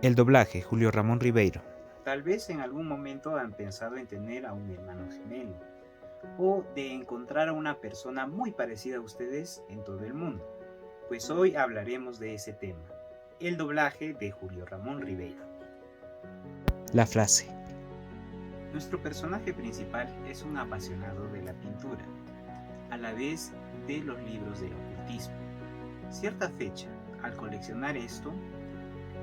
El doblaje, Julio Ramón Ribeiro. Tal vez en algún momento han pensado en tener a un hermano gemelo o de encontrar a una persona muy parecida a ustedes en todo el mundo. Pues hoy hablaremos de ese tema, el doblaje de Julio Ramón Ribeiro. La frase. Nuestro personaje principal es un apasionado de la pintura, a la vez de los libros del ocultismo. Cierta fecha, al coleccionar esto,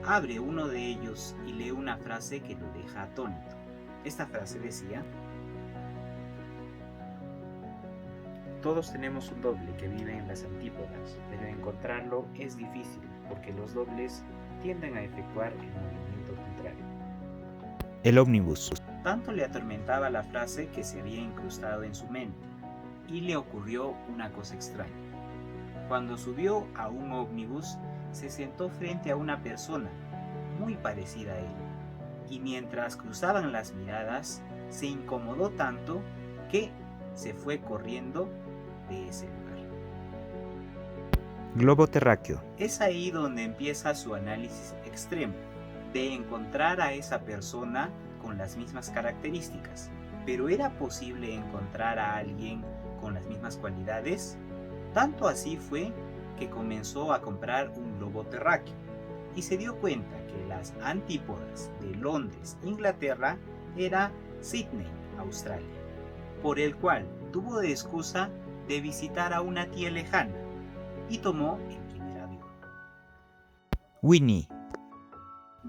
abre uno de ellos y lee una frase que lo deja atónito. Esta frase decía: todos tenemos un doble que vive en las antípodas, pero encontrarlo es difícil porque los dobles tienden a efectuar el movimiento contrario. El ómnibus. Tanto le atormentaba la frase que se había incrustado en su mente, y le ocurrió una cosa extraña. Cuando subió a un ómnibus, se sentó frente a una persona muy parecida a él, y mientras cruzaban las miradas, se incomodó tanto que se fue corriendo de ese lugar. Globo terráqueo. Es ahí donde empieza su análisis extremo, de encontrar a esa persona con las mismas características. ¿Pero era posible encontrar a alguien con las mismas cualidades? Tanto así fue que comenzó a comprar un globo terráqueo y se dio cuenta que las antípodas de Londres, Inglaterra, era Sydney, Australia, por el cual tuvo de excusa de visitar a una tía lejana y tomó el primer avión. Winnie.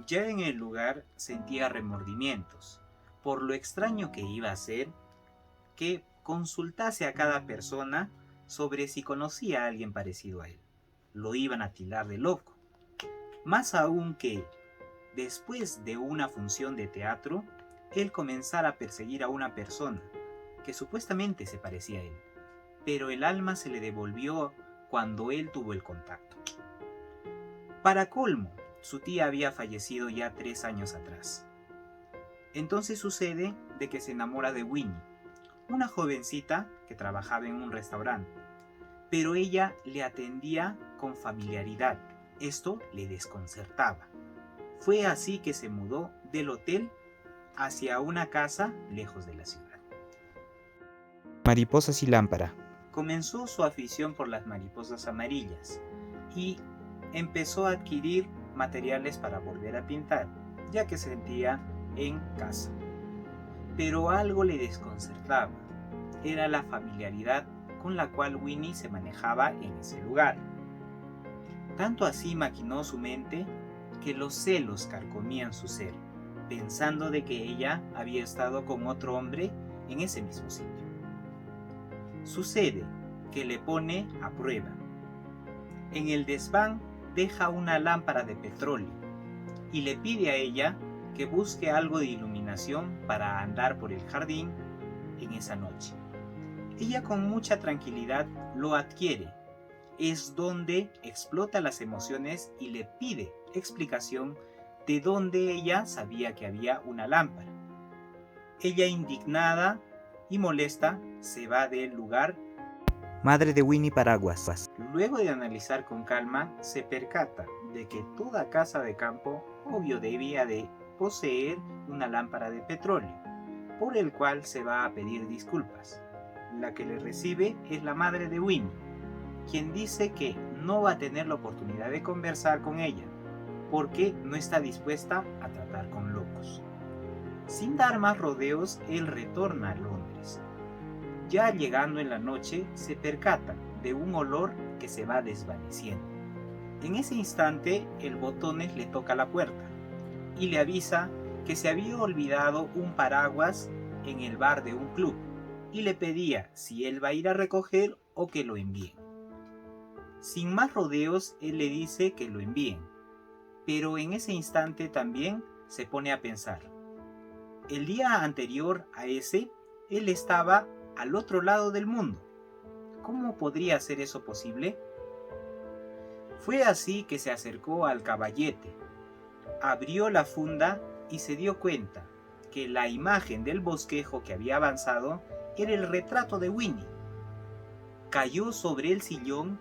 Ya en el lugar sentía remordimientos por lo extraño que iba a ser que consultase a cada persona sobre si conocía a alguien parecido a él. Lo iban a tildar de loco. Más aún que, después de una función de teatro, él comenzara a perseguir a una persona que supuestamente se parecía a él, pero el alma se le devolvió cuando él tuvo el contacto. Para colmo, su tía había fallecido ya 3 años atrás. Entonces sucede de que se enamora de Winnie, una jovencita que trabajaba en un restaurante, pero ella le atendía con familiaridad. Esto le desconcertaba. Fue así que se mudó del hotel hacia una casa lejos de la ciudad. Mariposas y lámpara. Comenzó su afición por las mariposas amarillas y empezó a adquirir materiales para volver a pintar, ya que se sentía en casa. Pero algo le desconcertaba. Era la familiaridad con la cual Winnie se manejaba en ese lugar. Tanto así maquinó su mente que los celos carcomían su ser, pensando de que ella había estado con otro hombre en ese mismo sitio. Sucede que le pone a prueba. En el desván deja una lámpara de petróleo y le pide a ella que busque algo de iluminación para andar por el jardín en esa noche. Ella con mucha tranquilidad lo adquiere. Es donde explota las emociones y le pide explicación de dónde ella sabía que había una lámpara. Ella, indignada y molesta, se va del lugar. Madre de Winnie Paraguas. Luego de analizar con calma, se percata de que toda casa de campo obvio debía de poseer una lámpara de petróleo, por el cual se va a pedir disculpas. La que le recibe es la madre de Winnie, quien dice que no va a tener la oportunidad de conversar con ella, porque no está dispuesta a tratar con locos. Sin dar más rodeos, él retorna a Londres. Ya llegando en la noche, se percata de un olor que se va desvaneciendo. En ese instante, el Botones le toca la puerta y le avisa que se había olvidado un paraguas en el bar de un club y le pedía si él va a ir a recoger o que lo envíen. Sin más rodeos, él le dice que lo envíen, pero en ese instante también se pone a pensar. El día anterior a ese, él estaba al otro lado del mundo. ¿Cómo podría ser eso posible? Fue así que se acercó al caballete, abrió la funda y se dio cuenta que la imagen del bosquejo que había avanzado era el retrato de Winnie. Cayó sobre el sillón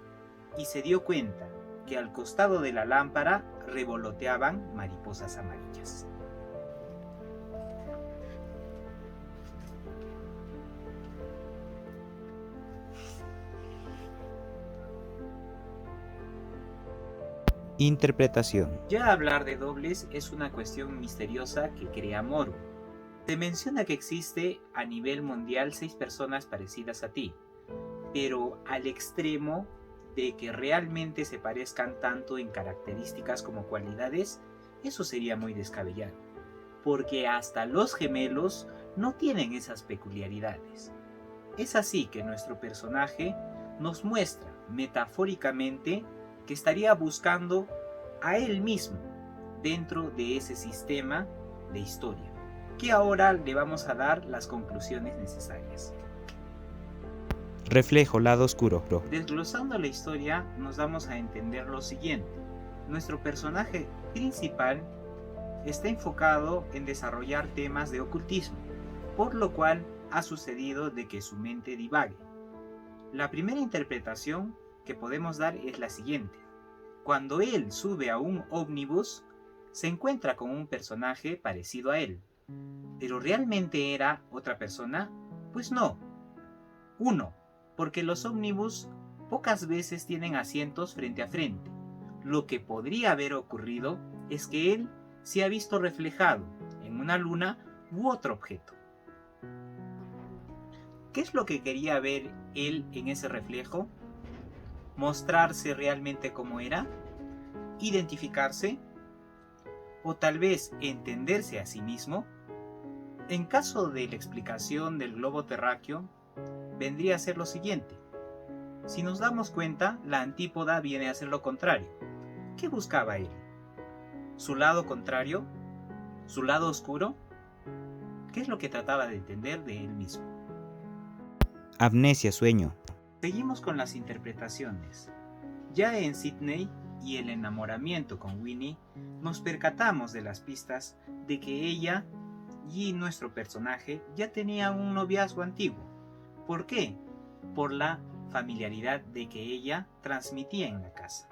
y se dio cuenta que al costado de la lámpara revoloteaban mariposas amarillas. Interpretación. Ya hablar de dobles es una cuestión misteriosa que crea morbo. Se menciona que existe a nivel mundial 6 personas parecidas a ti, pero al extremo de que realmente se parezcan tanto en características como cualidades, eso sería muy descabellado, porque hasta los gemelos no tienen esas peculiaridades. Es así que nuestro personaje nos muestra metafóricamente que estaría buscando a él mismo dentro de ese sistema de historia, que ahora le vamos a dar las conclusiones necesarias. Reflejo, lado oscuro. Desglosando la historia nos damos a entender lo siguiente. Nuestro personaje principal está enfocado en desarrollar temas de ocultismo, por lo cual ha sucedido de que su mente divague. La primera interpretación que podemos dar es la siguiente. Cuando él sube a un ómnibus, se encuentra con un personaje parecido a él. ¿Pero realmente era otra persona? Pues no. 1. Porque los ómnibus pocas veces tienen asientos frente a frente. Lo que podría haber ocurrido es que él se ha visto reflejado en una luna u otro objeto. ¿Qué es lo que quería ver él en ese reflejo? ¿Mostrarse realmente como era? ¿Identificarse? ¿O tal vez entenderse a sí mismo? En caso de la explicación del globo terráqueo, vendría a ser lo siguiente. Si nos damos cuenta, la antípoda viene a ser lo contrario. ¿Qué buscaba él? ¿Su lado contrario? ¿Su lado oscuro? ¿Qué es lo que trataba de entender de él mismo? Amnesia, sueño. Seguimos con las interpretaciones. Ya en Sydney y el enamoramiento con Winnie, nos percatamos de las pistas de que ella y nuestro personaje ya tenían un noviazgo antiguo. ¿Por qué? Por la familiaridad de que ella transmitía en la casa.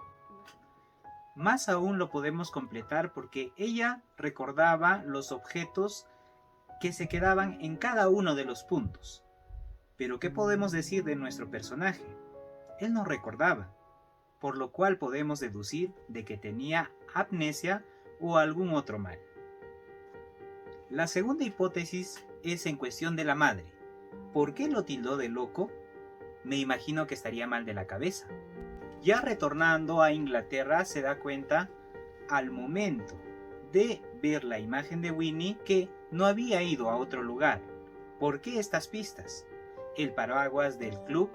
Más aún lo podemos completar porque ella recordaba los objetos que se quedaban en cada uno de los puntos. Pero ¿qué podemos decir de nuestro personaje? Él no recordaba, por lo cual podemos deducir de que tenía amnesia o algún otro mal. La segunda hipótesis es en cuestión de la madre. ¿Por qué lo tildó de loco? Me imagino que estaría mal de la cabeza. Ya retornando a Inglaterra se da cuenta al momento de ver la imagen de Winnie que no había ido a otro lugar. ¿Por qué estas pistas? El paraguas del club.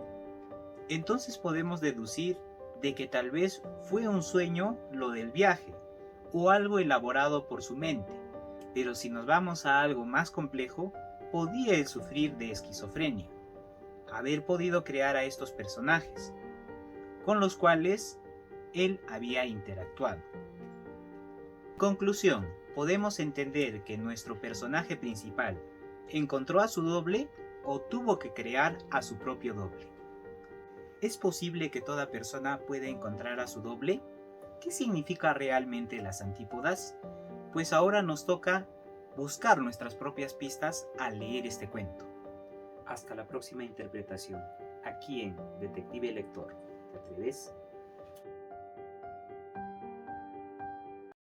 Entonces podemos deducir de que tal vez fue un sueño lo del viaje o algo elaborado por su mente. Pero si nos vamos a algo más complejo, podía él sufrir de esquizofrenia, haber podido crear a estos personajes, con los cuales él había interactuado. Conclusión, podemos entender que nuestro personaje principal encontró a su doble o tuvo que crear a su propio doble. ¿Es posible que toda persona pueda encontrar a su doble? ¿Qué significa realmente las antípodas? Pues ahora nos toca buscar nuestras propias pistas al leer este cuento. Hasta la próxima interpretación, aquí en Detective Lector. ¿Te atreves?